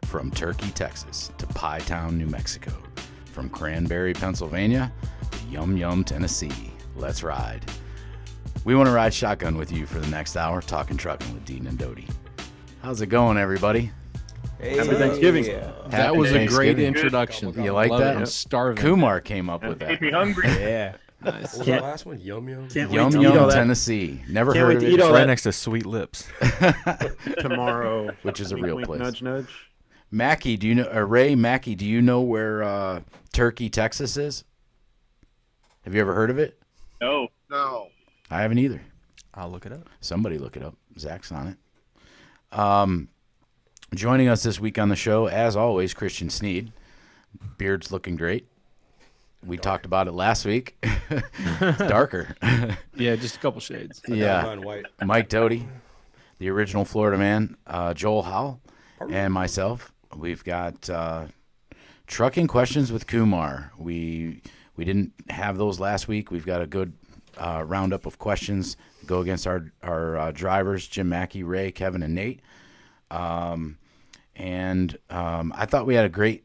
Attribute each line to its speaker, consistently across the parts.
Speaker 1: From Turkey, Texas to Pie Town, New Mexico. From Cranberry, Pennsylvania to Yum Yum, Tennessee. Let's ride. We want to ride shotgun with you for the next hour, talking trucking with Deaton and Doty. How's it going, everybody?
Speaker 2: Hey, Happy Thanksgiving.
Speaker 3: Yeah.
Speaker 2: That was a great introduction.
Speaker 1: You like that?
Speaker 2: I'm starving.
Speaker 1: Kumar came up with that.
Speaker 4: Keep me hungry.
Speaker 3: Yeah.
Speaker 2: Nice.
Speaker 3: What was the last one? Yum Yum?
Speaker 1: Yum Yum, Tennessee. Never heard of it.
Speaker 5: It's right next to Sweet Lips.
Speaker 4: Tomorrow.
Speaker 1: Which is a real place.
Speaker 4: Nudge, nudge.
Speaker 1: Mackey, do you know, Ray, Mackey, do you know where Turkey, Texas is? Have you ever heard of it?
Speaker 4: No.
Speaker 1: I haven't either.
Speaker 5: I'll look it up.
Speaker 1: Somebody look it up. Zach's on it. Joining us this week on the show, as always, Christian Sneed. Beard's looking great. We talked about it last week. It's darker.
Speaker 2: Yeah, just a couple shades.
Speaker 1: Yeah. Mike Doty, the original Florida man, Joel Howell, and myself. We've got trucking questions with Kumar. We didn't have those last week. We've got a good roundup of questions to go against our drivers, Jim Mackey, Ray, Kevin, and Nate. And I thought we had a great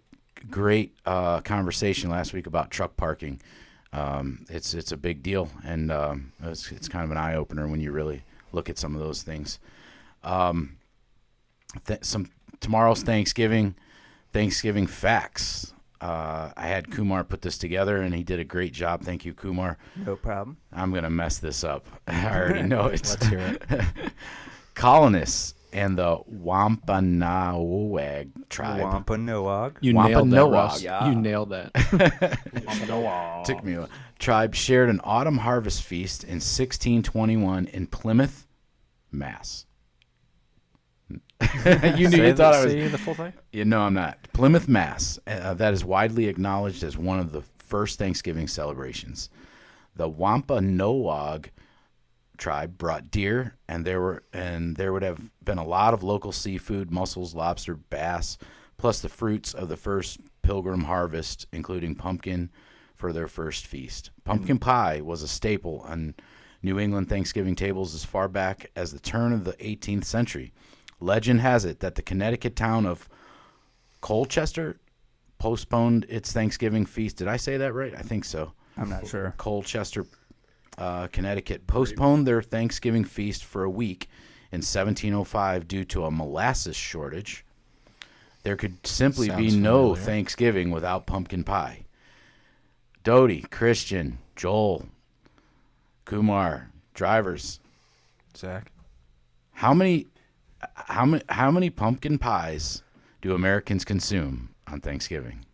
Speaker 1: conversation last week about truck parking. It's a big deal, and it's kind of an eye opener when you really look at some of those things. Tomorrow's Thanksgiving facts. I had Kumar put this together, and he did a great job. Thank you, Kumar.
Speaker 3: No problem.
Speaker 1: I'm gonna mess this up. I already know it.
Speaker 5: Let's hear it.
Speaker 1: Colonists and the Wampanoag tribe.
Speaker 3: Wampanoag.
Speaker 2: You nailed that, Russ.
Speaker 3: Yeah.
Speaker 2: You nailed that.
Speaker 1: Took me a while. Tribe shared an autumn harvest feast in 1621 in Plymouth, Mass. You knew you thought I was.
Speaker 5: Say the full thing?
Speaker 1: You know I'm not. Plymouth, Mass. That is widely acknowledged as one of the first Thanksgiving celebrations. The Wampanoag tribe brought deer, and there would have been a lot of local seafood, mussels, lobster, bass, plus the fruits of the first pilgrim harvest, including pumpkin for their first feast. Pumpkin pie was a staple on New England Thanksgiving tables as far back as the turn of the 18th century. Legend has it that the Connecticut town of Colchester postponed its Thanksgiving feast. Did I say that right? I think so.
Speaker 3: I'm not sure.
Speaker 1: Colchester, Connecticut, postponed their Thanksgiving feast for a week in 1705 due to a molasses shortage. There could simply be
Speaker 5: Sounds
Speaker 1: no
Speaker 5: familiar.
Speaker 1: Thanksgiving without pumpkin pie. Doty, Christian, Joel, Kumar, drivers.
Speaker 5: Zach.
Speaker 1: How many pumpkin pies do Americans consume on Thanksgiving?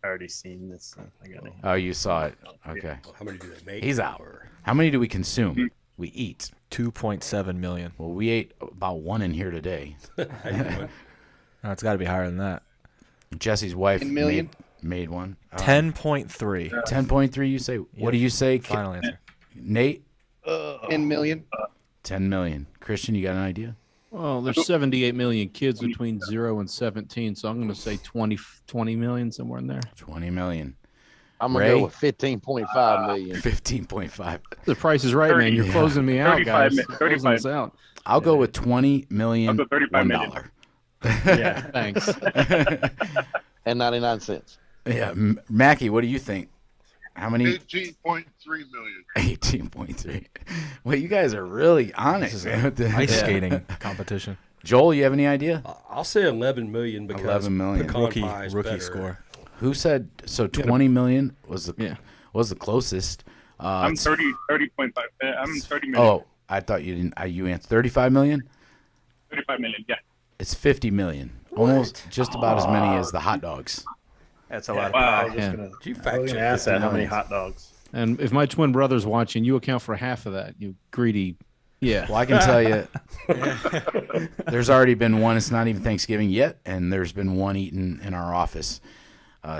Speaker 4: I already seen this. I got it.
Speaker 1: Oh, you saw it. Okay.
Speaker 3: How many do they make?
Speaker 1: He's out. How many do we consume? We eat.
Speaker 5: 2.7 million.
Speaker 1: Well, we ate about one in here today.
Speaker 5: No, it's got to be higher than that.
Speaker 1: Jesse's wife
Speaker 6: million?
Speaker 1: made one.
Speaker 5: 10.3.
Speaker 1: 10.3, you say? What do you say?
Speaker 5: Final answer.
Speaker 1: Nate?
Speaker 6: 10 million.
Speaker 1: 10 million. Christian, you got an idea?
Speaker 2: Well, there's 78 million kids between 0 and 17, so I'm going to say 20 million, somewhere in there.
Speaker 1: 20 million.
Speaker 6: I'm going to go with 15.5 million.
Speaker 1: 15.5.
Speaker 2: The price is right, man. You're closing me out,
Speaker 4: 35
Speaker 2: guys.
Speaker 4: mi- 35.
Speaker 2: Closing us out.
Speaker 1: I'll go with 20 million.
Speaker 4: I'll go 35 million.
Speaker 1: $1.
Speaker 2: Yeah, thanks.
Speaker 6: And 99 cents.
Speaker 1: Yeah, Mackie, what do you think? How many?
Speaker 7: 18.3 million.
Speaker 1: 18.3. Well, you guys are really on it. Man, with the-
Speaker 5: Ice
Speaker 1: Yeah.
Speaker 5: skating competition.
Speaker 1: Joel, you have any idea?
Speaker 3: I'll say 11 million because
Speaker 1: 11 million.
Speaker 3: pecan
Speaker 5: Rookie
Speaker 3: pie is
Speaker 5: rookie
Speaker 3: better.
Speaker 5: score.
Speaker 1: Who said so? 20 million was the
Speaker 2: Yeah.
Speaker 1: closest.
Speaker 4: I'm
Speaker 1: It's-
Speaker 4: 30.5. I'm 30 million.
Speaker 1: Oh, I thought you didn't. You answered 35 million.
Speaker 4: 35 million. Yeah.
Speaker 1: It's 50 million. Almost just about as many as the hot dogs.
Speaker 3: That's a lot of
Speaker 4: Wow.
Speaker 3: pie.
Speaker 2: Yeah.
Speaker 3: You
Speaker 7: I
Speaker 3: fact
Speaker 7: was
Speaker 3: check
Speaker 7: gonna ask that. How many
Speaker 1: 50
Speaker 7: hot dogs?
Speaker 2: And if my twin brother's watching, you account for half of that. You greedy. Yeah.
Speaker 1: Well, I can tell you, there's already been one. It's not even Thanksgiving yet, and there's been one eaten in our office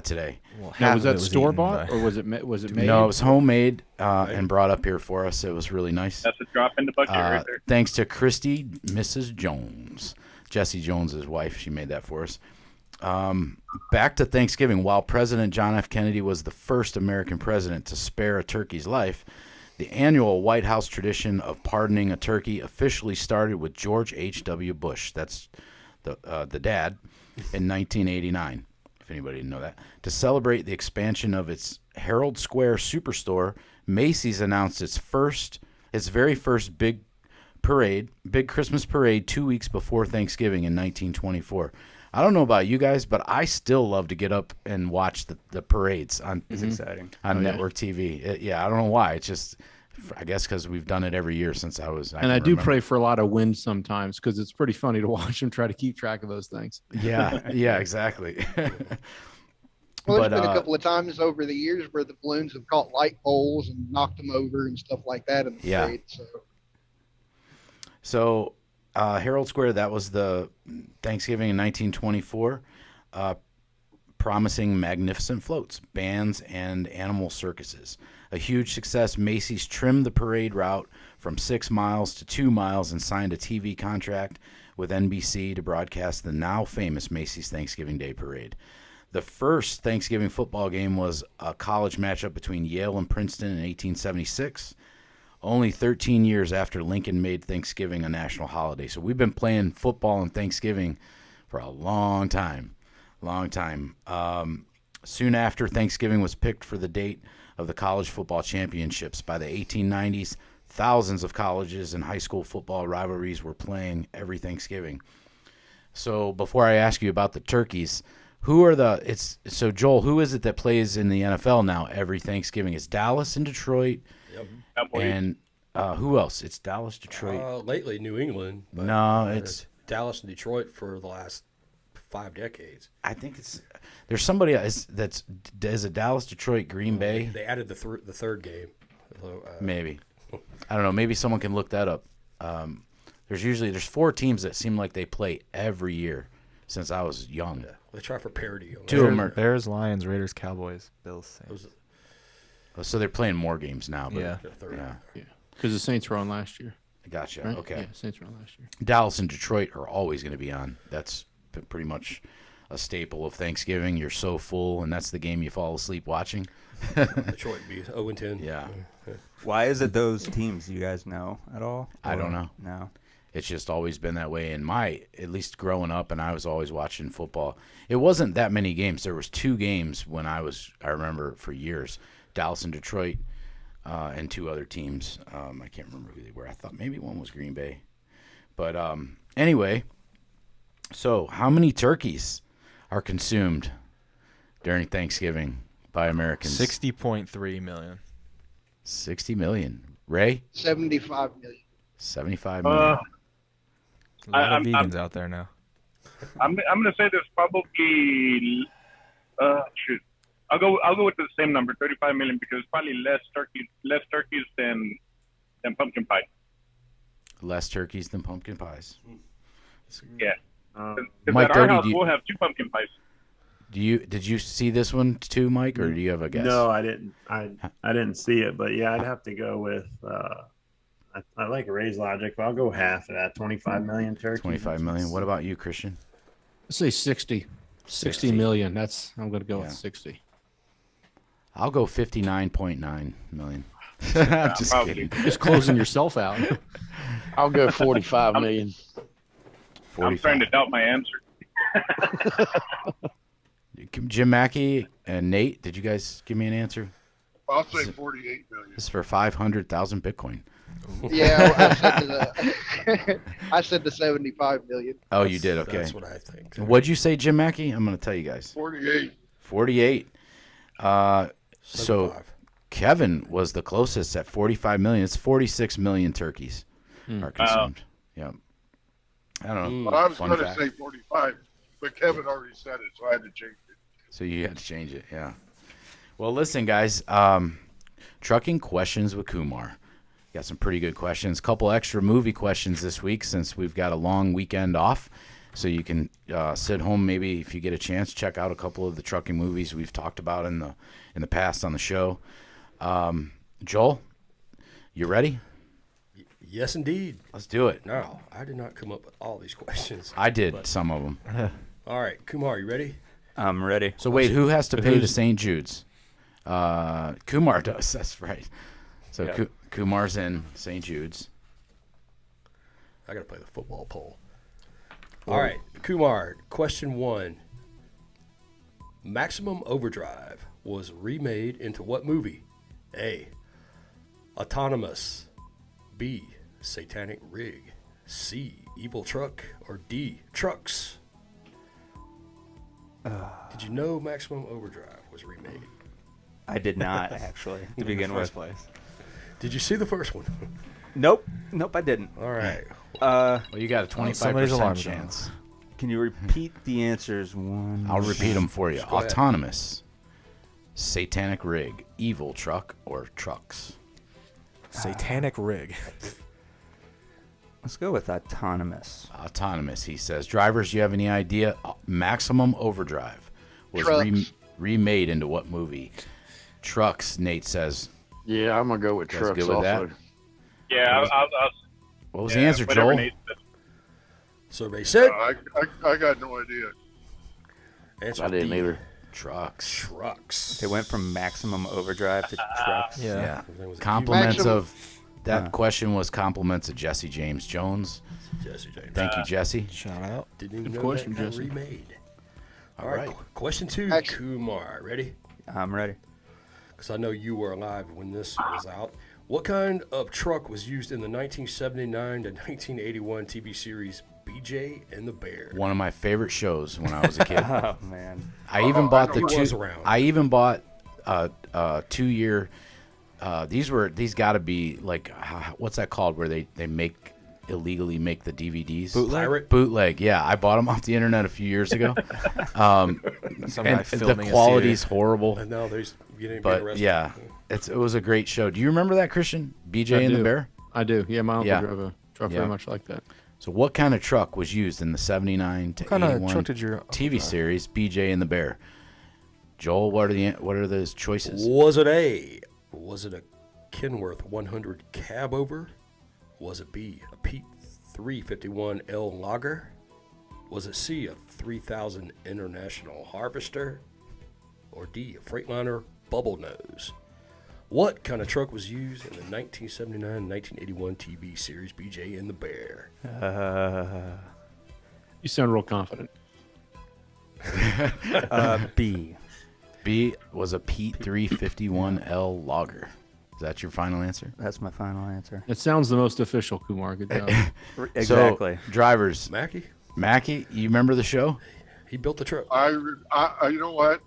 Speaker 1: today.
Speaker 5: Well,
Speaker 2: Now,
Speaker 5: half
Speaker 2: was
Speaker 5: of
Speaker 2: that
Speaker 5: it
Speaker 2: store
Speaker 5: eaten
Speaker 2: bought
Speaker 5: by-
Speaker 2: or was it made?
Speaker 1: No, it was homemade and brought up here for us. It was really nice.
Speaker 4: That's a drop in the bucket right there.
Speaker 1: Thanks to Christy, Mrs. Jones, Jesse Jones's wife. She made that for us. Back to Thanksgiving. While President John F. Kennedy was the first American president to spare a turkey's life, the annual White House tradition of pardoning a turkey officially started with George H.W. Bush. That's the dad. in 1989, if anybody didn't know that. To celebrate the expansion of its Herald Square Superstore, Macy's announced its very first big Christmas parade 2 weeks before Thanksgiving in 1924. I don't know about you guys, but I still love to get up and watch the parades on
Speaker 8: exciting
Speaker 1: on network TV. I don't know why. It's just, I guess, because we've done it every year since I was.
Speaker 2: I do pray for a lot of wind sometimes because it's pretty funny to watch them try to keep track of those things.
Speaker 1: Yeah, exactly.
Speaker 9: Well, there's been a couple of times over the years where the balloons have caught light poles and knocked them over and stuff like that in the parade.
Speaker 1: So Herald Square, that was the Thanksgiving in 1924, promising magnificent floats, bands, and animal circuses. A huge success, Macy's trimmed the parade route from 6 miles to 2 miles and signed a TV contract with NBC to broadcast the now famous Macy's Thanksgiving Day Parade. The first Thanksgiving football game was a college matchup between Yale and Princeton in 1876, only 13 years after Lincoln made Thanksgiving a national holiday. So we've been playing football on Thanksgiving for a long time. Soon after, Thanksgiving was picked for the date of the college football championships. By the 1890s, thousands of colleges and high school football rivalries were playing every Thanksgiving. So before I ask you about the turkeys, so Joel, who is it that plays in the NFL now every Thanksgiving? It's Dallas and Detroit.
Speaker 3: Yep.
Speaker 1: And who else? It's Dallas, Detroit.
Speaker 3: Lately, New England. But,
Speaker 1: no, it's
Speaker 3: Dallas and Detroit for the last 5 decades.
Speaker 1: I think there's somebody else is it Dallas, Detroit, Green Bay.
Speaker 3: They added the third game. So,
Speaker 1: maybe. I don't know. Maybe someone can look that up. There's 4 teams that seem like they play every year since I was young.
Speaker 3: Yeah. They try for parity. On
Speaker 1: 2 of them are
Speaker 5: Bears, Lions, Raiders, Cowboys, Bills, Saints.
Speaker 1: So they're playing more games now. But
Speaker 5: Yeah.
Speaker 2: Because the Saints were on last year.
Speaker 1: Gotcha.
Speaker 2: Right?
Speaker 1: Okay.
Speaker 2: Yeah, Saints were on last year.
Speaker 1: Dallas and Detroit are always going to be on. That's pretty much a staple of Thanksgiving. You're so full, and that's the game you fall asleep watching.
Speaker 3: Detroit beat 0-10.
Speaker 1: Yeah.
Speaker 8: Why is it those teams? Do you guys know at all?
Speaker 1: I don't know.
Speaker 8: No.
Speaker 1: It's just always been that way. And at least growing up, and I was always watching football. It wasn't that many games. There was 2 games when I remember for years, Dallas and Detroit, and 2 other teams. I can't remember who they were. I thought maybe one was Green Bay. But anyway, so how many turkeys are consumed during Thanksgiving by Americans?
Speaker 5: 60.3 million.
Speaker 1: 60 million. Ray?
Speaker 9: 75 million.
Speaker 1: 75 million.
Speaker 5: A lot of
Speaker 4: I'm-
Speaker 5: vegans out there now.
Speaker 4: I'm gonna say there's probably shoot. I'll go with the same number, 35 million, because probably less turkeys than pumpkin pie.
Speaker 1: Less turkeys than pumpkin pies.
Speaker 4: Yeah. Because
Speaker 1: Mike
Speaker 4: at our
Speaker 1: Doty,
Speaker 4: house we'll have 2 pumpkin pies.
Speaker 1: Did you see this one too, Mike, or do you have a guess?
Speaker 10: No, I didn't. I didn't see it, but yeah, I'd have to go with. I like Ray's logic, but I'll go half of that. 25 million turkeys.
Speaker 1: 25 million. What about you, Christian?
Speaker 2: Let's say 60. 60 million. I'm going to go with 60.
Speaker 1: I'll go 59.9 million. I'm just kidding.
Speaker 2: Just closing yourself out.
Speaker 6: I'll go 45 million.
Speaker 1: 45.
Speaker 4: I'm trying to doubt my answer.
Speaker 1: Jim Mackey and Nate, did you guys give me an answer?
Speaker 7: I'll say 48 million.
Speaker 1: This is for 500,000 Bitcoin.
Speaker 9: Yeah, I said the 75 million.
Speaker 1: Oh, you did? Okay.
Speaker 3: That's what I think.
Speaker 1: What'd you say, Jim Mackey? I'm going to tell you guys.
Speaker 7: 48.
Speaker 1: 48. So
Speaker 3: 75.
Speaker 1: Kevin was the closest at 45 million. It's 46 million turkeys are consumed. Yeah. I don't know.
Speaker 7: Well, I was
Speaker 1: Fun
Speaker 7: going to
Speaker 1: fact.
Speaker 7: say 45, but Kevin already said it, so I had to change it.
Speaker 1: So you had to change it, yeah. Well, listen, guys. Trucking questions with Kumar. Got some pretty good questions. Couple extra movie questions this week since we've got a long weekend off. So you can sit home, maybe if you get a chance, check out a couple of the trucking movies we've talked about in the past on the show. Joel, you ready?
Speaker 3: Yes, indeed.
Speaker 1: Let's do it.
Speaker 3: No, I did not come up with all these questions.
Speaker 1: I did some of them.
Speaker 3: All right, Kumar, you ready?
Speaker 8: I'm ready.
Speaker 1: So wait, who has to pay to St. Jude's? Kumar does. That's right. So
Speaker 3: Yeah.
Speaker 1: Kumar's in St. Jude's.
Speaker 3: I got to play the football poll. All right, Kumar, question 1. Maximum Overdrive was remade into what movie? A. Autonomous. B. Satanic Rig. C. Evil Truck. Or D. Trucks. Did you know Maximum Overdrive was remade?
Speaker 8: I did not actually to begin with.
Speaker 5: Place.
Speaker 3: Did you see the first one?
Speaker 8: Nope, I didn't.
Speaker 3: All right.
Speaker 1: Well, you got a
Speaker 5: somebody's
Speaker 1: 25%
Speaker 5: alarm's
Speaker 1: chance.
Speaker 8: Can you repeat the answers one?
Speaker 1: I'll repeat them for you.
Speaker 3: Go ahead.
Speaker 1: Autonomous, Satanic Rig, Evil Truck, or Trucks.
Speaker 5: Satanic rig.
Speaker 8: Let's go with autonomous.
Speaker 1: Autonomous, he says. Drivers, do you have any idea? Maximum Overdrive was
Speaker 9: Trucks.
Speaker 1: remade into what movie? Trucks, Nate says.
Speaker 6: Yeah, I'm gonna go with
Speaker 1: Guys
Speaker 6: trucks.
Speaker 1: good with that?
Speaker 6: Also.
Speaker 4: Yeah,
Speaker 1: What was the answer,
Speaker 4: whatever
Speaker 1: Joel?
Speaker 4: Nate said.
Speaker 3: Survey said.
Speaker 7: I got no idea.
Speaker 3: Answer
Speaker 6: I didn't
Speaker 3: D.
Speaker 6: either.
Speaker 1: Trucks.
Speaker 3: Trucks.
Speaker 8: They went from maximum overdrive to trucks.
Speaker 1: Yeah.
Speaker 3: That was
Speaker 1: Compliments
Speaker 9: Maximum-
Speaker 1: of that question was compliments of Jesse James Jones.
Speaker 3: Jesse James.
Speaker 1: Thank you, Jesse.
Speaker 5: Shout out.
Speaker 3: Didn't even
Speaker 2: Good
Speaker 3: know
Speaker 2: question,
Speaker 3: that got
Speaker 2: Jesse.
Speaker 3: remade.
Speaker 1: All
Speaker 3: All right.
Speaker 1: right.
Speaker 3: Question 2,
Speaker 9: Action.
Speaker 3: Kumar. Ready?
Speaker 8: I'm ready.
Speaker 3: Because I know you were alive when this was out. What kind of truck was used in the 1979 to 1981 TV series BJ and the Bear?
Speaker 1: One of my favorite shows when I was a kid.
Speaker 8: Oh man.
Speaker 1: I even bought
Speaker 3: He
Speaker 1: the
Speaker 3: was
Speaker 1: two.
Speaker 3: around.
Speaker 1: I even bought 2-year. These got to be like what's that called? Where they illegally make the DVDs.
Speaker 3: Pirate?
Speaker 1: Bootleg. Yeah, I bought them off the internet a few years ago.
Speaker 5: Some guy
Speaker 1: And the
Speaker 5: filming a
Speaker 1: quality's
Speaker 5: series.
Speaker 1: horrible.
Speaker 3: And now there's getting
Speaker 1: But
Speaker 3: arrested.
Speaker 1: yeah, it was a great show. Do you remember that, Christian? BJ and the
Speaker 2: do.
Speaker 1: Bear.
Speaker 2: I do. Yeah, my uncle
Speaker 1: Yeah.
Speaker 2: drove a truck
Speaker 1: Yeah.
Speaker 2: very much like that.
Speaker 1: So, what kind of truck was used in the 79 to
Speaker 5: What kind of
Speaker 1: 81
Speaker 5: truck did your
Speaker 1: TV series BJ and the Bear? Joel, what are those choices?
Speaker 3: Was it A? Was it a Kenworth 100 cab over? Was it B? A Pete 351L Lager? Was it C? A 3000 International Harvester? Or D? A Freightliner Bubble Nose? What kind of truck was used in the 1979-1981 TV series BJ and the Bear?
Speaker 2: You sound real confident.
Speaker 8: B.
Speaker 1: B was a Pete 351L Lager. Is that your final answer?
Speaker 8: That's my final answer.
Speaker 2: It sounds the most official, Kumar. Good job.
Speaker 8: Exactly.
Speaker 1: So, drivers,
Speaker 3: Mackie?
Speaker 1: Mackie, you remember the show?
Speaker 3: He built the truck.
Speaker 7: I you know what?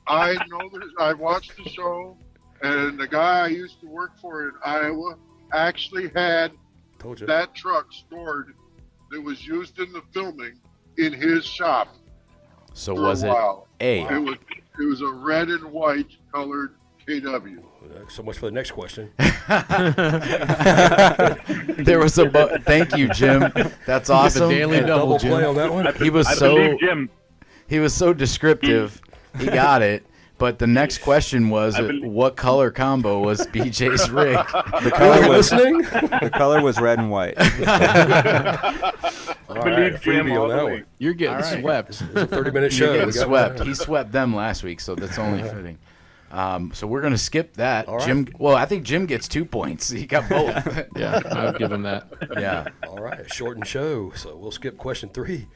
Speaker 7: I know this. I watched the show, and the guy I used to work for in Iowa actually had
Speaker 3: Told you.
Speaker 7: that truck stored that was used in the filming in his shop.
Speaker 1: So
Speaker 7: for
Speaker 1: was
Speaker 7: a
Speaker 1: it
Speaker 7: while.
Speaker 1: A?
Speaker 7: It was a red and white colored KW.
Speaker 3: So much for the next question.
Speaker 1: There was a thank you, Jim. That's awesome.
Speaker 2: daily
Speaker 1: And
Speaker 2: double,
Speaker 3: Double play
Speaker 2: Jim.
Speaker 3: on that one.
Speaker 1: He was
Speaker 4: I
Speaker 1: so
Speaker 4: believe Jim.
Speaker 1: he was so descriptive. He got it. But the next question was, what color combo was BJ's rig?
Speaker 8: The color was
Speaker 3: Listening?
Speaker 8: the color was red and white.
Speaker 3: All
Speaker 4: believe
Speaker 3: right,
Speaker 4: Jim
Speaker 3: freebie
Speaker 4: all
Speaker 3: on
Speaker 4: the
Speaker 3: that
Speaker 4: way.
Speaker 3: one.
Speaker 2: You're getting
Speaker 1: All right.
Speaker 2: swept.
Speaker 3: It's a 30-minute show.
Speaker 1: Getting
Speaker 3: We got
Speaker 1: swept.
Speaker 3: that.
Speaker 1: He swept them last week, so that's only fitting. So we're gonna skip that.
Speaker 3: All right.
Speaker 1: Jim. Well, I think Jim gets 2 points. He got both.
Speaker 2: Yeah, I've given that.
Speaker 1: Yeah.
Speaker 3: All right, shortened show, so we'll skip question 3.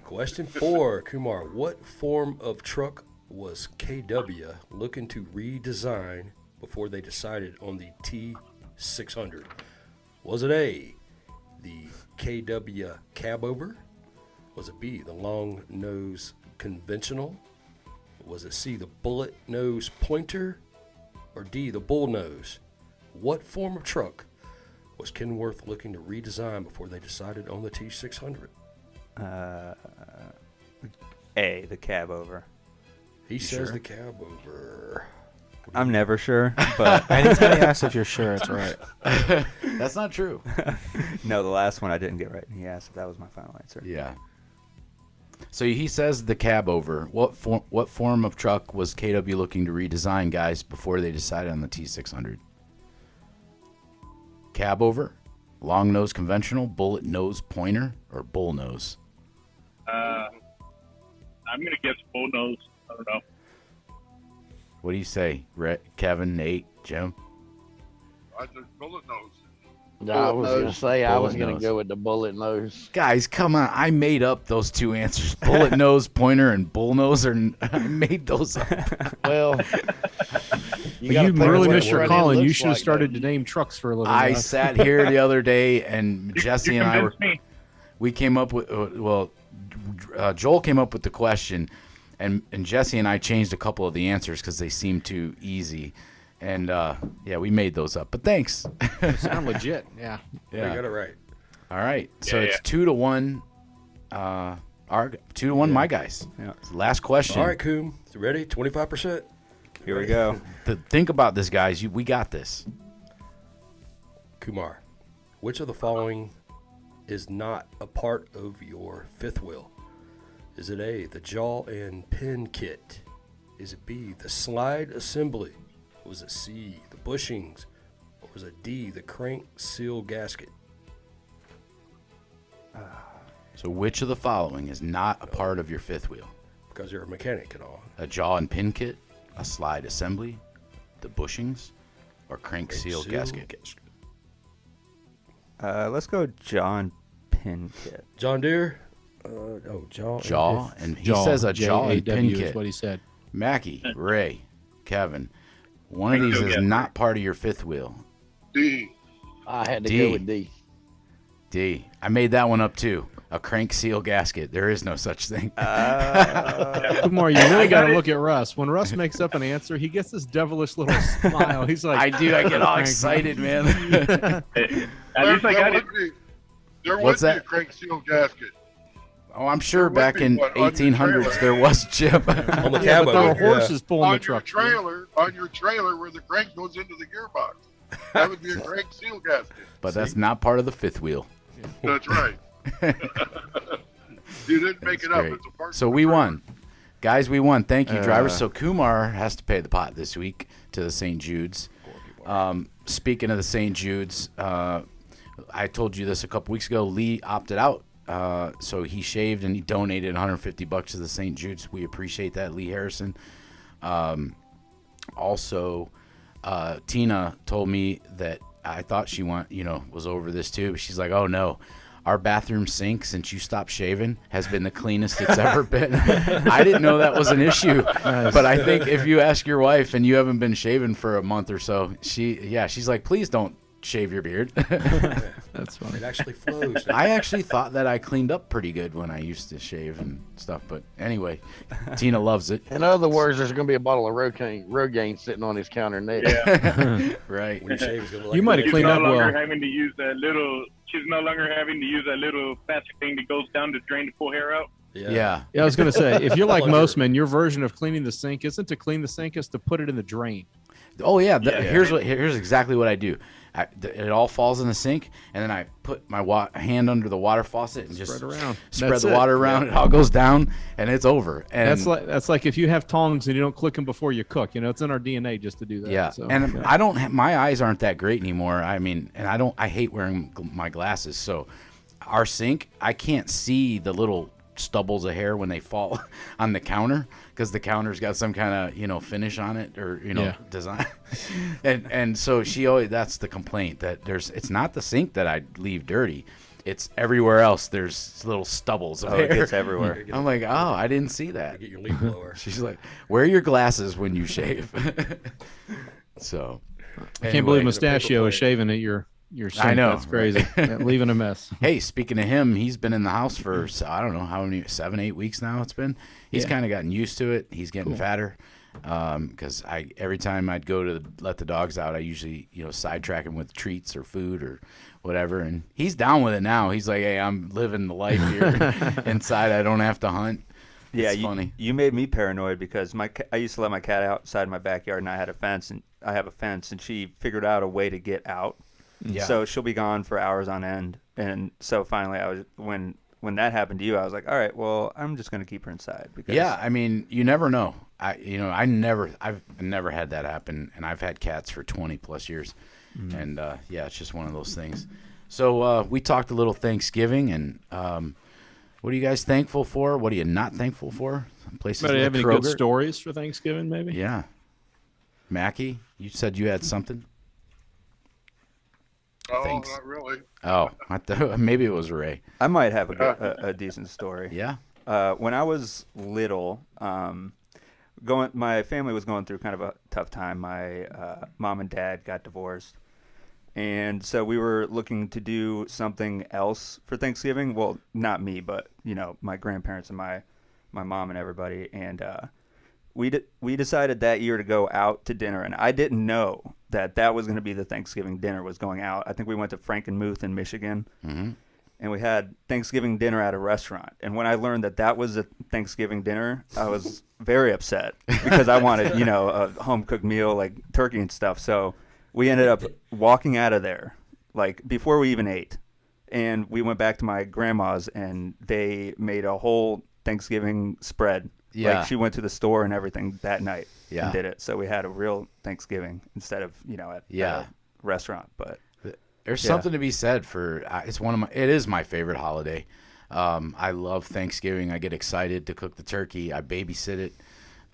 Speaker 3: Question 4, Kumar. What form of truck was KW looking to redesign before they decided on the T600? Was it A, the KW cabover? Was it B, the long nose conventional? Was it C, the bullet nose pointer? Or D, the bull nose? What form of truck was Kenworth looking to redesign before they decided on the T600?
Speaker 8: A. The cab over.
Speaker 3: He says
Speaker 1: sure?
Speaker 3: the cabover.
Speaker 8: I'm never sure, but
Speaker 5: Anytime he asks if you're sure, it's right.
Speaker 1: That's not true.
Speaker 8: no, the last one I didn't get right. He asked if that was my final answer.
Speaker 1: Yeah. So he says the cab over. What form of truck was KW looking to redesign, guys, before they decided on the T600? Cab over, long nose conventional, bullet nose pointer, or bull nose?
Speaker 4: I'm gonna guess bull nose. I don't know.
Speaker 1: What do you say, Kevin, Nate, Jim?
Speaker 7: I just bullet nose.
Speaker 6: I was going to say, I was
Speaker 1: Bullet
Speaker 6: going
Speaker 1: nose.
Speaker 6: to go with the bullet nose.
Speaker 1: Guys, come on. I made up those two answers. Bullet nose, pointer, and bull nose. I made those up.
Speaker 6: Well,
Speaker 2: You
Speaker 6: gotta think
Speaker 2: really
Speaker 6: what
Speaker 2: missed
Speaker 6: it
Speaker 2: your
Speaker 6: really
Speaker 2: calling. You
Speaker 6: looks
Speaker 2: should have
Speaker 6: like,
Speaker 2: started
Speaker 6: though.
Speaker 2: to name trucks for a little
Speaker 1: I
Speaker 2: while.
Speaker 1: sat here the other day, and Jesse
Speaker 4: You
Speaker 1: and I were.
Speaker 4: convinced me.
Speaker 1: We came up with Joel came up with the question, and Jesse and I changed a couple of the answers because they seemed too easy, and yeah, we made those up. But thanks.
Speaker 2: They sound legit. Yeah.
Speaker 3: You got it right.
Speaker 1: All right, so
Speaker 4: Yeah,
Speaker 1: it's
Speaker 4: yeah.
Speaker 1: 2-1. Our 2-1, my guys.
Speaker 8: Yeah.
Speaker 1: Last question.
Speaker 3: All right, Coom. You ready? 25%.
Speaker 8: Here we go.
Speaker 1: Think about this, guys. We got this.
Speaker 3: Kumar, which of the following is not a part of your fifth wheel? Is it A, the jaw and pin kit? Is it B, the slide assembly? Was it C, the bushings? Or was it D, the crank seal gasket?
Speaker 1: So which of the following is not a part of your fifth wheel?
Speaker 3: Because you're a mechanic and all.
Speaker 1: A jaw and pin kit, a slide assembly, the bushings, or crank seal gasket?
Speaker 8: Let's go John Pinkett.
Speaker 3: John Deere? Jaw.
Speaker 1: Jaw, and he says a jaw and pin
Speaker 2: J-A-W is
Speaker 1: kit.
Speaker 2: what he said.
Speaker 1: Mackie, Ray, Kevin, one of
Speaker 4: Crank
Speaker 1: these
Speaker 4: seal
Speaker 1: is
Speaker 4: gasket.
Speaker 1: not part of your fifth wheel.
Speaker 7: D.
Speaker 6: I had to
Speaker 1: D.
Speaker 6: go with D.
Speaker 1: D. I made that one up too. A crank seal gasket. There is no such thing.
Speaker 2: Kumar, you really got to look at Russ. When Russ makes up an answer, he gets this devilish little smile. He's like,
Speaker 1: I do. I get all
Speaker 2: Crank.
Speaker 1: excited, man.
Speaker 4: At least I got it.
Speaker 7: There
Speaker 1: What's
Speaker 7: would be
Speaker 1: that?
Speaker 7: a crank seal gasket.
Speaker 1: Oh, I'm sure
Speaker 7: would
Speaker 1: back
Speaker 7: be
Speaker 1: in
Speaker 7: one on your
Speaker 1: 1800s
Speaker 7: trailer.
Speaker 1: there was Chip.
Speaker 3: On the
Speaker 2: yeah,
Speaker 3: cab
Speaker 2: but there
Speaker 3: over.
Speaker 2: are horses pulling
Speaker 7: On
Speaker 2: the truck.
Speaker 7: your trailer where the crank goes into the gearbox. That would be a crank seal gasket.
Speaker 1: But that's not part of the fifth wheel.
Speaker 7: That's right. You didn't make it up.
Speaker 1: Great.
Speaker 7: It's a part
Speaker 1: So
Speaker 7: of the
Speaker 1: we
Speaker 7: trailer.
Speaker 1: won. Guys, we won. Thank you, drivers. So Kumar has to pay the pot this week to the St. Jude's. Speaking of the St. Jude's, I told you this a couple weeks ago. Lee opted out. So he shaved and he donated $150 to the St. Jude's. We appreciate that, Lee Harrison. Also, Tina told me that I thought she was over this too. But she's like, oh no, our bathroom sink since you stopped shaving has been the cleanest it's ever been. I didn't know that was an issue, but I think if you ask your wife and you haven't been shaving for a month or so, she's like, please don't shave your beard.
Speaker 2: That's funny.
Speaker 3: It actually flows.
Speaker 1: I actually thought that I cleaned up pretty good when I used to shave and stuff, but anyway, Tina loves it.
Speaker 6: In other words, there's going to be a bottle of Rogaine sitting on his counter next.
Speaker 1: Yeah. Right.
Speaker 3: When you shave, it's gonna look
Speaker 2: You
Speaker 3: like
Speaker 2: might have
Speaker 4: She's
Speaker 2: cleaned
Speaker 4: no
Speaker 2: up
Speaker 4: longer
Speaker 2: well.
Speaker 4: having to use that little. She's no longer having to use that little plastic thing that goes down the drain to pull hair out.
Speaker 1: Yeah.
Speaker 2: Yeah, I was going to say, if you're like
Speaker 3: Plunger.
Speaker 2: most men, your version of cleaning the sink isn't to clean the sink, it's to put it in the drain.
Speaker 1: Oh yeah.
Speaker 4: Yeah.
Speaker 1: Here's exactly what I do. It all falls in the sink, and then I put my hand under the water faucet and just
Speaker 2: Spread around.
Speaker 1: spread
Speaker 2: That's
Speaker 1: the
Speaker 2: it.
Speaker 1: water around. It all goes down, and it's over. And
Speaker 2: That's like if you have tongs and you don't click them before you cook. It's in our DNA just to do that.
Speaker 1: yeah.
Speaker 2: So,
Speaker 1: And
Speaker 2: yeah.
Speaker 1: I don't. My eyes aren't that great anymore. I mean, and I hate wearing my glasses. So our sink, I can't see the little stubbles of hair when they fall on the counter because the counter's got some kind of finish on it or
Speaker 2: Yeah.
Speaker 1: design. and so she always, that's the complaint, that it's not the sink that I leave dirty, it's everywhere else there's little stubbles of
Speaker 8: Oh,
Speaker 1: hair.
Speaker 8: it gets everywhere.
Speaker 1: I'm like, oh, I didn't see that.
Speaker 3: Get your leaf blower.
Speaker 1: She's like, wear your glasses when you shave. So
Speaker 2: I can't believe
Speaker 3: Anyway, the paper
Speaker 2: Mustachio is
Speaker 3: plate.
Speaker 2: shaving at your sink.
Speaker 1: I know,
Speaker 2: That's crazy. Yeah, leaving a mess.
Speaker 1: Hey, speaking of him, he's been in the house for, I don't know how many, 7-8 weeks now it's been. He's
Speaker 2: Yeah.
Speaker 1: kind of gotten used to it. He's getting fatter because every time I'd go to let the dogs out, I usually, sidetrack him with treats or food or whatever. And he's down with it now. He's like, hey, I'm living the life here inside. I don't have to hunt.
Speaker 8: Yeah,
Speaker 1: It's funny.
Speaker 8: You made me paranoid because I used to let my cat outside my backyard, and I have a fence, and she figured out a way to get out.
Speaker 1: Yeah.
Speaker 8: So she'll be gone for hours on end, and so finally, when that happened to you, I was like, all right, well, I'm just going to keep her inside. Because
Speaker 1: Yeah, I mean, you never know. I've never had that happen, and I've had cats for 20 plus years, and it's just one of those things. So we talked a little Thanksgiving, and what are you guys thankful for? What are you not thankful for? Some places
Speaker 2: Anybody
Speaker 1: like
Speaker 2: have any good
Speaker 1: Kroger.
Speaker 2: stories for Thanksgiving, maybe?
Speaker 1: Yeah, Mackie, you said you had something.
Speaker 7: No,
Speaker 1: thanks.
Speaker 7: not really.
Speaker 1: Oh, I thought maybe it was Ray.
Speaker 8: I might have a decent story.
Speaker 1: Yeah.
Speaker 8: When I was little, my family was going through kind of a tough time. My mom and dad got divorced, and so we were looking to do something else for Thanksgiving. Well, not me, but my grandparents and my mom and everybody. And we decided that year to go out to dinner, and I didn't know that was going to be the Thanksgiving dinner was going out. I think we went to Frankenmuth in Michigan.
Speaker 1: Mm-hmm.
Speaker 8: And we had Thanksgiving dinner at a restaurant. And when I learned that was a Thanksgiving dinner, I was very upset because I wanted, a home-cooked meal like turkey and stuff. So we ended up walking out of there, like, before we even ate. And we went back to my grandma's, and they made a whole Thanksgiving spread.
Speaker 1: Yeah.
Speaker 8: Like, she went to the store and everything that night
Speaker 1: Yeah.
Speaker 8: and did it. So we had a real Thanksgiving instead of, at a restaurant. But
Speaker 1: there's something to be said for it is my favorite holiday. I love Thanksgiving. I get excited to cook the turkey. I babysit it.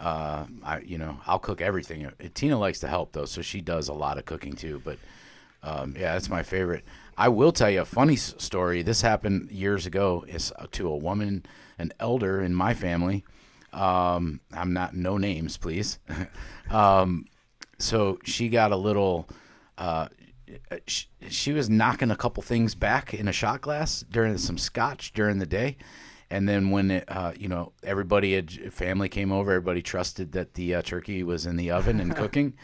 Speaker 1: I'll cook everything. Tina likes to help though, so she does a lot of cooking too. But that's my favorite. I will tell you a funny story. This happened years ago. It's to a woman, an elder in my family. I'm not, no names, please. So she got a little. She was knocking a couple things back in a shot glass during some scotch during the day, and then when family came over, everybody trusted that the turkey was in the oven and cooking,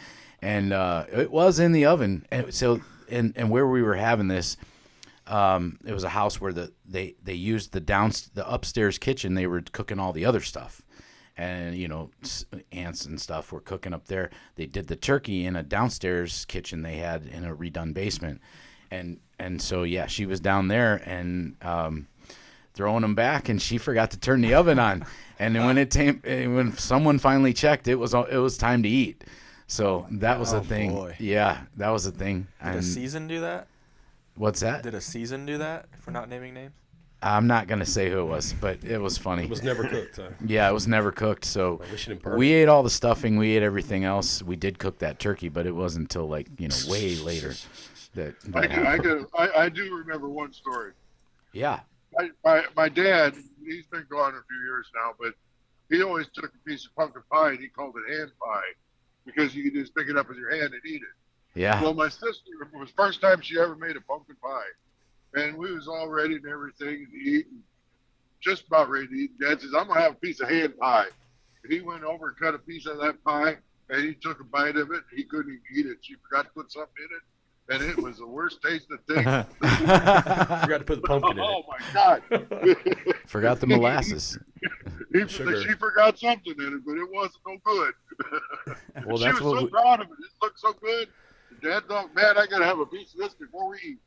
Speaker 1: and it was in the oven. And so and where we were having this, it was a house where they used the upstairs kitchen. They were cooking all the other stuff. And, aunts and stuff were cooking up there. They did the turkey in a downstairs kitchen they had in a redone basement. And so, she was down there and throwing them back, and she forgot to turn the oven on. And then when someone finally checked, it was time to eat. So that was a thing.
Speaker 5: Boy.
Speaker 1: Yeah, that was a thing.
Speaker 5: Did a season do that?
Speaker 1: What's that?
Speaker 5: Did a season do that, if we're not naming names?
Speaker 1: I'm not going to say who it was, but it was funny.
Speaker 3: It was never cooked, huh?
Speaker 1: Yeah, it was never cooked. So we ate all the stuffing. We ate everything else. We did cook that turkey, but it wasn't until way later that
Speaker 7: I do remember one story.
Speaker 1: Yeah.
Speaker 7: My dad, he's been gone a few years now, but he always took a piece of pumpkin pie and he called it hand pie because you could just pick it up with your hand and eat it.
Speaker 1: Yeah.
Speaker 7: Well, my sister, it was the first time she ever made a pumpkin pie. And we was all ready and everything to eat, and just about ready to eat. Dad says, I'm going to have a piece of hand pie. And he went over and cut a piece of that pie, and he took a bite of it. He couldn't even eat it. She forgot to put something in it, and it was the worst tasting thing.
Speaker 3: Forgot to put the pumpkin in it.
Speaker 7: Oh, my God.
Speaker 1: Forgot the molasses.
Speaker 7: She forgot something in it, but it wasn't no good.
Speaker 1: Well,
Speaker 7: she was so proud of it. It looked so good. Dad thought, man, I got to have a piece of this before we eat.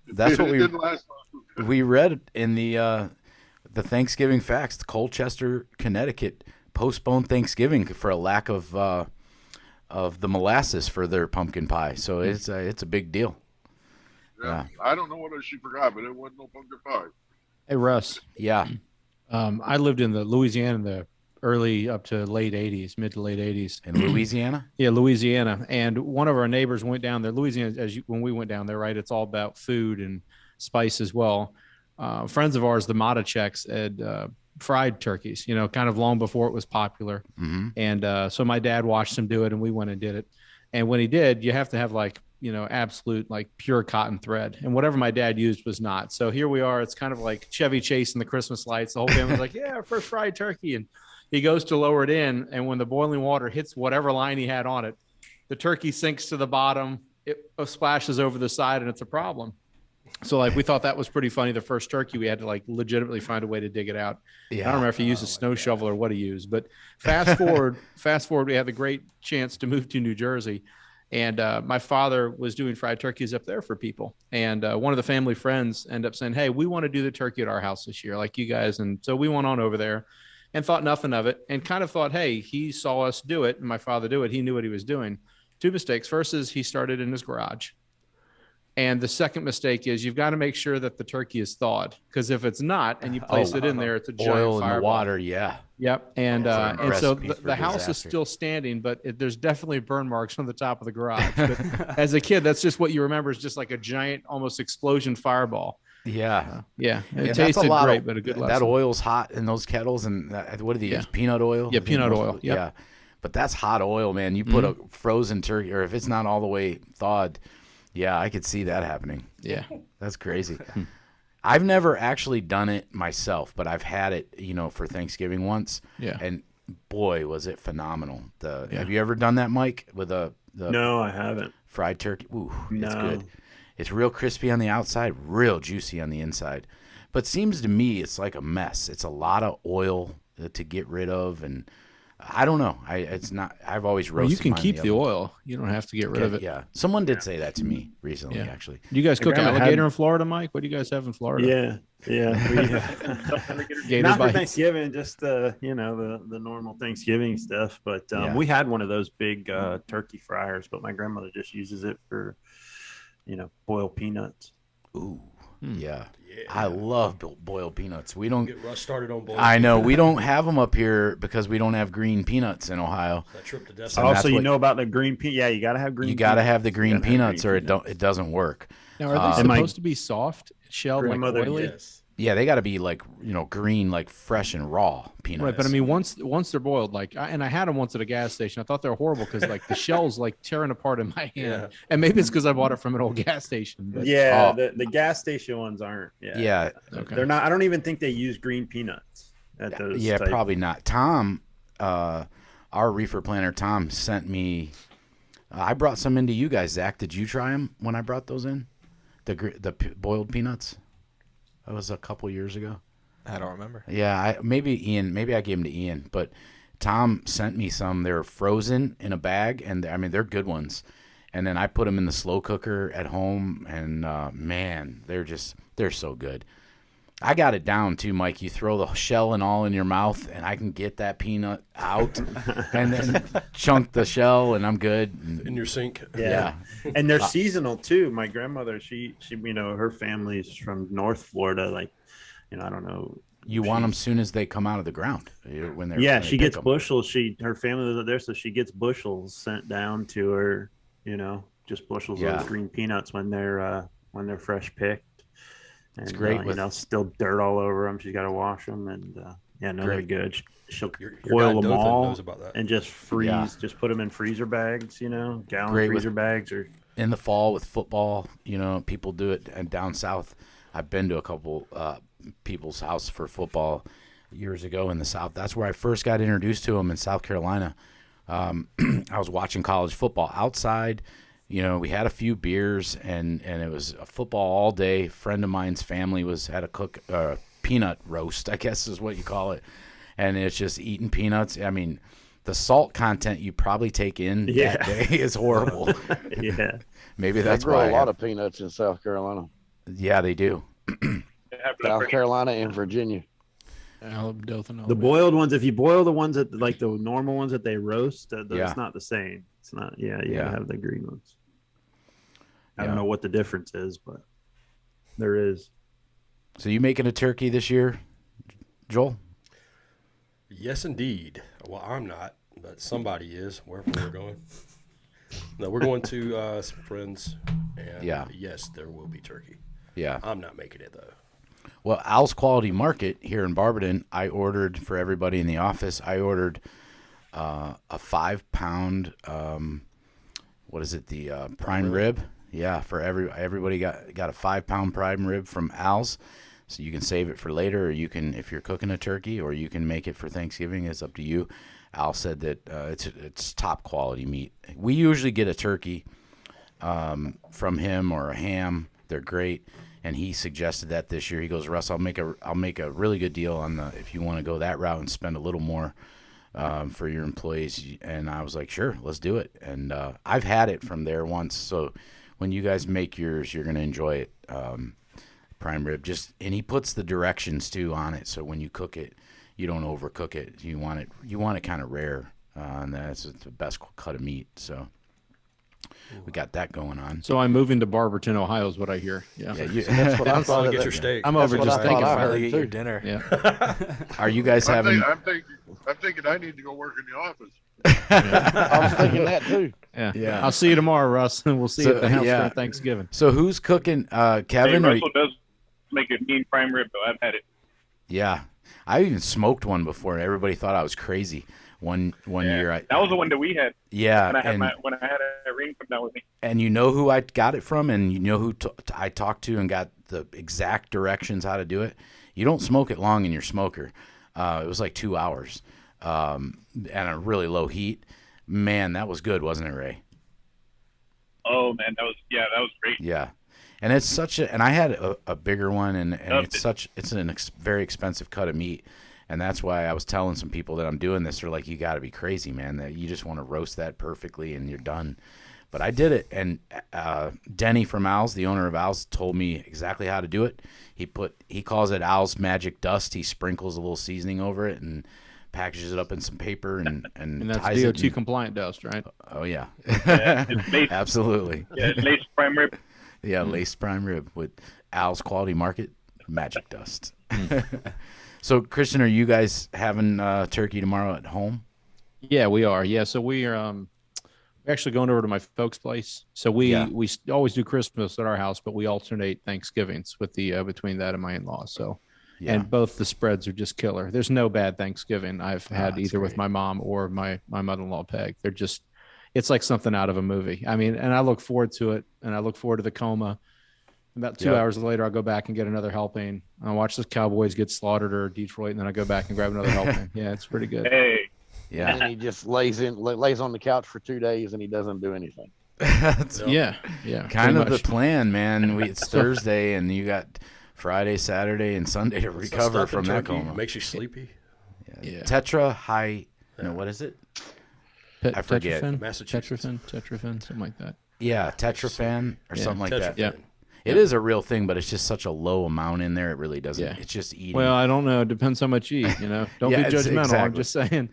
Speaker 1: That's what we read in the Thanksgiving facts. Colchester, Connecticut postponed Thanksgiving for a lack of the molasses for their pumpkin pie. So it's a big deal.
Speaker 7: Yeah. I don't know what she forgot, but it wasn't no pumpkin pie.
Speaker 2: Hey Russ.
Speaker 1: Yeah.
Speaker 2: I lived in the Louisiana in the early up to late 80s, mid to late 80s.
Speaker 1: In Louisiana?
Speaker 2: Yeah, Louisiana. And one of our neighbors went down there. Louisiana, when we went down there, right, it's all about food and spice as well. Friends of ours, the Matacheks, had fried turkeys, kind of long before it was popular.
Speaker 1: Mm-hmm.
Speaker 2: And so my dad watched him do it, and we went and did it. And when he did, you have to have absolute pure cotton thread. And whatever my dad used was not. So here we are. It's kind of like Chevy Chase and the Christmas lights. The whole family's like, yeah, our first fried turkey. And he goes to lower it in, and when the boiling water hits whatever line he had on it, the turkey sinks to the bottom, it splashes over the side, and it's a problem. So we thought that was pretty funny. The first turkey, we had to legitimately find a way to dig it out. Yeah. I don't remember if he used a snow shovel or what he used, but fast forward, we had the great chance to move to New Jersey. And my father was doing fried turkeys up there for people. And one of the family friends ended up saying, hey, we want to do the turkey at our house this year, like you guys. And so we went on over there and thought nothing of it, and kind of thought, hey, he saw us do it and my father do it. He knew what he was doing. Two mistakes. First is he started in his garage. And the second mistake is you've got to make sure that the turkey is thawed, because if it's not and you place it in there, it's a giant
Speaker 1: Oil in the
Speaker 2: fireball.
Speaker 1: water, yeah.
Speaker 2: Yep. And
Speaker 1: an
Speaker 2: and so
Speaker 1: recipe for
Speaker 2: the house is
Speaker 1: disaster.
Speaker 2: still standing, but there's definitely burn marks on the top of the garage. But as a kid, that's just what you remember, is just like a giant, almost explosion fireball.
Speaker 1: Yeah.
Speaker 2: Yeah. It
Speaker 1: That's
Speaker 2: tasted
Speaker 1: a lot
Speaker 2: great,
Speaker 1: of,
Speaker 2: but a good
Speaker 1: that
Speaker 2: lesson.
Speaker 1: oil's hot in those kettles, and what do they use? Peanut oil?
Speaker 2: Yeah, peanut oil. Yep.
Speaker 1: Yeah. But that's hot oil, man. You put a frozen turkey, or if it's not all the way thawed, yeah, I could see that happening.
Speaker 2: Yeah.
Speaker 1: That's crazy. I've never actually done it myself, but I've had it, for Thanksgiving once.
Speaker 2: Yeah.
Speaker 1: And boy, was it phenomenal. Have you ever done that, Mike, with the
Speaker 10: No, I haven't.
Speaker 1: fried turkey? Ooh, it's
Speaker 10: No.
Speaker 1: good. It's real crispy on the outside, real juicy on the inside. But seems to me it's like a mess. It's a lot of oil to get rid of, and I don't know. It's not. I've always roasted.
Speaker 2: Well, you can
Speaker 1: mine
Speaker 2: keep
Speaker 1: in
Speaker 2: the
Speaker 1: oven.
Speaker 2: oil. You don't have to get rid of it.
Speaker 1: Yeah, someone did say that to me recently,
Speaker 2: Yeah.
Speaker 1: actually.
Speaker 2: Do you guys cook
Speaker 10: grandma
Speaker 2: alligator
Speaker 10: had-
Speaker 2: in Florida, Mike? What do you guys have in Florida?
Speaker 10: Yeah.
Speaker 2: Gator
Speaker 10: Not for
Speaker 2: bites.
Speaker 10: Thanksgiving, just the normal Thanksgiving stuff. But
Speaker 1: Yeah.
Speaker 10: we had one of those big turkey fryers, but my grandmother just uses it for, boil peanuts.
Speaker 1: Ooh, yeah. I love boiled peanuts. We don't.
Speaker 3: Get Russ started on boiled.
Speaker 1: I know we don't have them up here because we don't have green peanuts in Ohio.
Speaker 3: That trip to Destin.
Speaker 1: And
Speaker 10: Also,
Speaker 1: that's
Speaker 10: you
Speaker 1: what-
Speaker 10: know about the green peanut? Yeah, you got to have green.
Speaker 1: You got to
Speaker 10: peanuts.
Speaker 1: have the green
Speaker 10: You gotta have
Speaker 1: peanuts,
Speaker 10: green
Speaker 1: or it doesn't work.
Speaker 2: Now, are they
Speaker 10: And my
Speaker 2: supposed to be soft, shelled, like
Speaker 10: grandmother-
Speaker 2: oily?
Speaker 3: Yes.
Speaker 1: Yeah, they got to be like green, like fresh and raw peanuts.
Speaker 2: Right, but I mean, once they're boiled, and I had them once at a gas station. I thought they were horrible because like the shells like tearing apart in my hand,
Speaker 3: Yeah.
Speaker 2: and maybe it's because I bought it from an old gas station. But
Speaker 10: Yeah,
Speaker 1: Oh.
Speaker 10: the gas station ones aren't.
Speaker 1: Yeah,
Speaker 2: Okay.
Speaker 10: They're not. I don't even think they use green peanuts at those.
Speaker 1: yeah,
Speaker 10: type-
Speaker 1: probably not. Tom, our reefer planner, Tom sent me. I brought some into you guys. Zach, did you try them when I brought those in? The boiled peanuts. That was a couple years ago.
Speaker 5: I don't remember.
Speaker 1: Yeah, maybe Ian. Maybe I gave them to Ian, but Tom sent me some. They're frozen in a bag, and I mean they're good ones. And then I put them in the slow cooker at home, and man, they're so good. I got it down too, Mike. You throw the shell and all in your mouth, and I can get that peanut out, and then chunk the shell, and I'm good.
Speaker 3: In your sink.
Speaker 10: Yeah. And they're seasonal too. My grandmother, she, her family's from North Florida. Like, I don't know.
Speaker 1: You want them soon as they come out of the ground. When they're
Speaker 10: Yeah,
Speaker 1: when they
Speaker 10: she
Speaker 1: pick
Speaker 10: gets
Speaker 1: 'em.
Speaker 10: bushels. Her family lives up there, so she gets bushels sent down to her. Just bushels
Speaker 1: Yeah.
Speaker 10: of those green peanuts when they're fresh picked. And,
Speaker 1: It's great
Speaker 10: still dirt all over them. She's got to wash them, and they're
Speaker 1: Great.
Speaker 10: good. She'll
Speaker 3: Your
Speaker 10: boil
Speaker 3: guy
Speaker 10: them
Speaker 3: Dothan
Speaker 10: all
Speaker 3: knows about that.
Speaker 10: and just freeze.
Speaker 1: Yeah.
Speaker 10: Just put them in freezer bags. Gallon
Speaker 1: Great with-
Speaker 10: freezer bags or.
Speaker 1: In the fall with football, people do it. And down south, I've been to a couple people's house for football years ago in the South. That's where I first got introduced to them in South Carolina. I was watching college football outside. We had a few beers, and it was a football all day. A friend of mine's family had a peanut roast, I guess is what you call it. And it's just eating peanuts. I mean, the salt content you probably take in that day is horrible.
Speaker 10: Yeah.
Speaker 1: Maybe
Speaker 6: They
Speaker 1: that's
Speaker 6: grow
Speaker 1: why.
Speaker 6: a lot of peanuts in South Carolina,
Speaker 1: Yeah, they do.
Speaker 6: South Carolina, and Virginia.
Speaker 2: Dothan,
Speaker 10: The boiled ones, if you boil the ones that like the normal ones that they roast,
Speaker 1: Yeah.
Speaker 10: it's not the same. It's not. Yeah, you
Speaker 1: Yeah.
Speaker 10: gotta have the green ones. I
Speaker 1: Yeah.
Speaker 10: don't know what the difference is, but there is.
Speaker 1: So you making a turkey this year, Joel?
Speaker 3: Yes, indeed. Well, I'm not, but somebody is. Wherever we're going. No, we're going to some friends, and
Speaker 1: Yeah.
Speaker 3: yes, there will be turkey.
Speaker 1: Yeah.
Speaker 3: I'm not making it though.
Speaker 1: Well, Al's Quality Market here in Barberton, I ordered for everybody in the office. I ordered a 5-pound, what is it? The prime rib. Yeah, for everybody got a 5-pound prime rib from Al's. So you can save it for later, or you can, if you're cooking a turkey, or you can make it for Thanksgiving. It's up to you. Al said that it's top quality meat. We usually get a turkey from him or a ham. They're great, and he suggested that this year. He goes, Russ, I'll make a really good deal on if you want to go that route and spend a little more for your employees. And I was like, sure, let's do it. And I've had it from there once, so when you guys make yours, you're gonna enjoy it. Prime rib, and he puts the directions too on it, so when you cook it, you don't overcook it. You want it kind of rare, and that's the best cut of meat. So We got that going on.
Speaker 2: So I'm moving to Barberton, Ohio, is what I hear. Yeah.
Speaker 6: That's what I
Speaker 3: Finally
Speaker 6: thought.
Speaker 3: get your steak.
Speaker 2: I'm over
Speaker 6: what
Speaker 2: just
Speaker 6: I
Speaker 2: thinking
Speaker 6: thought I
Speaker 2: about
Speaker 6: heard.
Speaker 2: it.
Speaker 5: Finally get your dinner.
Speaker 2: Yeah.
Speaker 1: Are you guys having?
Speaker 7: I'm thinking I need to go work in the office.
Speaker 6: I was thinking that too.
Speaker 2: Yeah. I'll see you tomorrow, Russ, and we'll see you at the house for Thanksgiving.
Speaker 1: So who's cooking?
Speaker 4: Hey,
Speaker 1: Kevin?
Speaker 4: Russell does make a mean prime rib, though. I've had it.
Speaker 1: Yeah, I even smoked one before, and everybody thought I was crazy. One year,
Speaker 4: That was the one that we had.
Speaker 1: Yeah,
Speaker 4: When I had a ring come down with me.
Speaker 1: and you know who I got it from, and you know who I talked to and got the exact directions how to do it. You don't smoke it long in your smoker. It was like 2 hours, and a really low heat. Man, that was good, wasn't it, Ray?
Speaker 4: Oh man, that was great.
Speaker 1: Yeah, and it's such a, and I had a bigger one, and it's a very expensive cut of meat. And that's why I was telling some people that I'm doing this. They're like, you got to be crazy, man. That you just want to roast that perfectly and you're done. But I did it. And Denny from Al's, the owner of Al's, told me exactly how to do it. He calls it Al's Magic Dust. He sprinkles a little seasoning over it and packages it up in some paper and
Speaker 2: that's
Speaker 1: ties
Speaker 2: DOT
Speaker 1: it.
Speaker 2: compliant dust, right?
Speaker 1: Oh, yeah.
Speaker 4: It's laced,
Speaker 1: Absolutely.
Speaker 4: yeah, it's laced prime rib.
Speaker 1: Yeah, laced prime rib with Al's Quality Market Magic Dust. So, Christian, are you guys having turkey tomorrow at home?
Speaker 2: Yeah, we are. Yeah, so we are we're actually going over to my folks' place. So we always do Christmas at our house, but we alternate Thanksgivings with the between that and my in-laws. So, and both the spreads are just killer. There's no bad Thanksgiving I've had either with my mom or my mother-in-law Peg. They're just, it's like something out of a movie. I mean, and I look forward to it, and I look forward to the coma. About 2 hours later, I'll go back and get another helping. I watch the Cowboys get slaughtered or Detroit, and then I go back and grab another helping. Yeah, it's pretty good.
Speaker 4: Hey.
Speaker 1: Yeah.
Speaker 6: And he just lays on the couch for 2 days and he doesn't do anything.
Speaker 2: Yeah.
Speaker 1: Kind of the plan, man. It's Thursday, and you got Friday, Saturday, and Sunday to recover from that coma.
Speaker 3: Makes you sleepy.
Speaker 1: Yeah. Tetra high. No, what is it? I forget.
Speaker 3: Massachusetts.
Speaker 2: Tetrafin, something like that.
Speaker 1: Yeah, Tetrafan or something like that.
Speaker 2: Yeah.
Speaker 1: It is a real thing, but it's just such a low amount in there. It really doesn't.
Speaker 2: Yeah.
Speaker 1: It's just eating.
Speaker 2: Well, I don't know. It depends how much you eat, Don't be judgmental.
Speaker 1: Exactly.
Speaker 2: I'm just saying.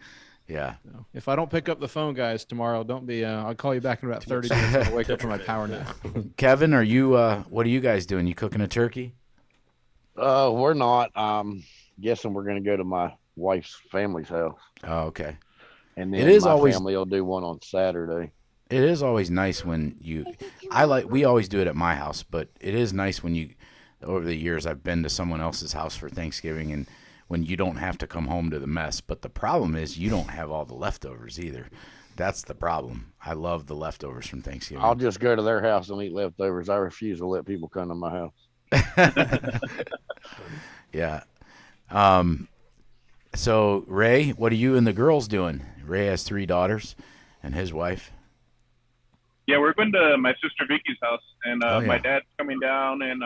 Speaker 1: Yeah.
Speaker 2: If I don't pick up the phone, guys, tomorrow, don't be. I'll call you back in about 30 minutes. I'll wake up from my power nap.
Speaker 1: Kevin, are you? What are you guys doing? You cooking a turkey?
Speaker 6: We're not. Guessing we're going to go to my wife's family's house.
Speaker 1: Oh, okay.
Speaker 6: And then my family will do one on Saturday.
Speaker 1: It is always nice when we always do it at my house, but it is nice when over the years I've been to someone else's house for Thanksgiving, and when you don't have to come home to the mess. But the problem is you don't have all the leftovers either. That's the problem. I love the leftovers from Thanksgiving.
Speaker 6: I'll just go to their house and eat leftovers. I refuse to let people come to my house.
Speaker 1: Yeah. So Ray, what are you and the girls doing? Ray has 3 daughters and his wife.
Speaker 4: Yeah, we're going to my sister Vicky's house, and my dad's coming down, and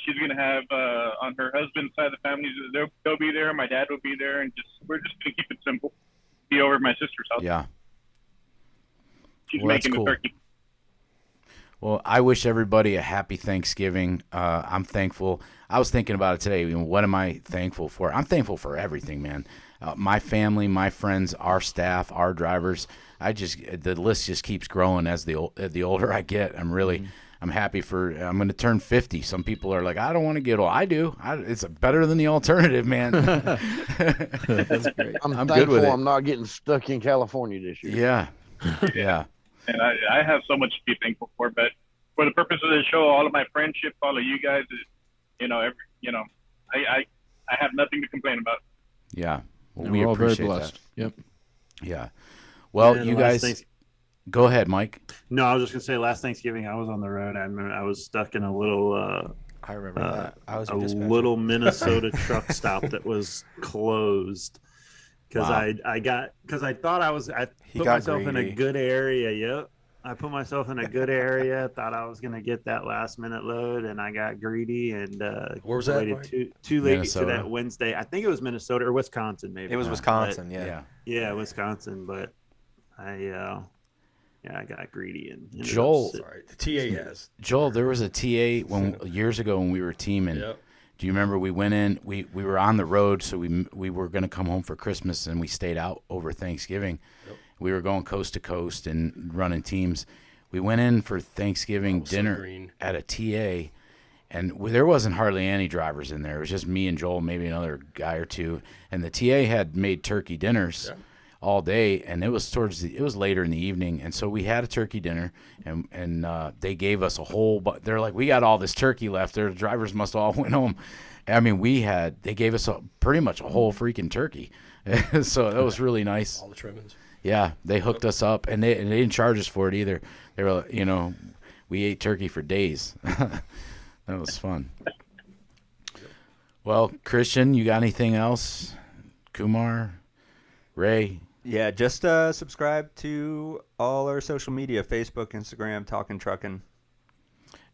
Speaker 4: she's going to have on her husband's side of the family, they'll be there. My dad will be there, and we're just going to keep it simple. Be over at my sister's house.
Speaker 1: Yeah.
Speaker 4: She's making the turkey.
Speaker 1: Well, I wish everybody a happy Thanksgiving. I'm thankful. I was thinking about it today. What am I thankful for? I'm thankful for everything, man. My family, my friends, our staff, our drivers. The list just keeps growing as the older I get. I'm happy I'm going to turn 50. Some people are like, I don't want to get old. I do. It's better than the alternative, man.
Speaker 2: That's great.
Speaker 6: I'm
Speaker 1: good
Speaker 6: thankful
Speaker 1: with it.
Speaker 6: I'm not getting stuck in California this year.
Speaker 1: Yeah. Yeah.
Speaker 4: And I have so much to be thankful for, but for the purpose of this show, all of my friendship, all of you guys, I have nothing to complain about.
Speaker 1: Yeah. Well,
Speaker 2: we're all very
Speaker 1: appreciate
Speaker 2: blessed.
Speaker 1: that.
Speaker 2: Yep.
Speaker 1: Yeah. Well, you guys, go ahead, Mike.
Speaker 10: No, I was just gonna say last Thanksgiving I was on the road. I remember I was stuck in a little.
Speaker 5: I remember that. I was
Speaker 10: a little Minnesota truck stop that was closed because I thought I put myself in a good area. Yep. I put myself in a good area. Thought I was gonna get that last minute load, and I got greedy and
Speaker 3: where was that?
Speaker 10: Waited too late
Speaker 1: Minnesota.
Speaker 10: to that Wednesday. I think it was Minnesota or Wisconsin, maybe.
Speaker 5: It was Wisconsin,
Speaker 10: yeah, Wisconsin. But I got greedy and
Speaker 1: Joel.
Speaker 3: Sorry, the TA has.
Speaker 1: Joel, there was a TA years ago when we were teaming.
Speaker 3: Yep.
Speaker 1: Do you remember we went in? We were on the road, so we were going to come home for Christmas, and we stayed out over Thanksgiving.
Speaker 3: Yep.
Speaker 1: We were going coast to coast and running teams. We went in for Thanksgiving dinner at a TA, and there wasn't hardly any drivers in there. It was just me and Joel, maybe another guy or two. And the TA had made turkey dinners all day, and it was later in the evening, and so we had a turkey dinner, and they gave us a whole. But they're like, we got all this turkey left. Their drivers must all went home. I mean, they gave us pretty much a whole freaking turkey, so that was really nice.
Speaker 3: All the trimmings.
Speaker 1: Yeah, they hooked us up, and they didn't charge us for it either. They were, we ate turkey for days. That was fun. Well, Christian, you got anything else? Kumar, Ray?
Speaker 8: Yeah, just subscribe to all our social media, Facebook, Instagram, Talkin Truckin.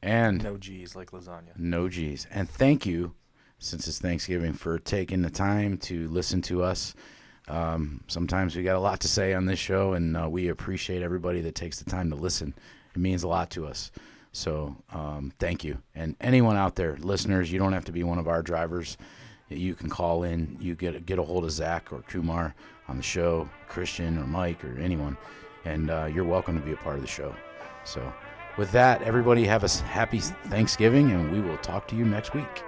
Speaker 1: And
Speaker 5: no G's like lasagna.
Speaker 1: No G's. And thank you, since it's Thanksgiving, for taking the time to listen to us. Sometimes we got a lot to say on this show, and we appreciate everybody that takes the time to listen. It means a lot to us. So thank you. And anyone out there, listeners, you don't have to be one of our drivers. You can call in. You get a hold of Zach or Kumar on the show, Christian or Mike or anyone, and you're welcome to be a part of the show. So with that, everybody have a happy Thanksgiving, and we will talk to you next week.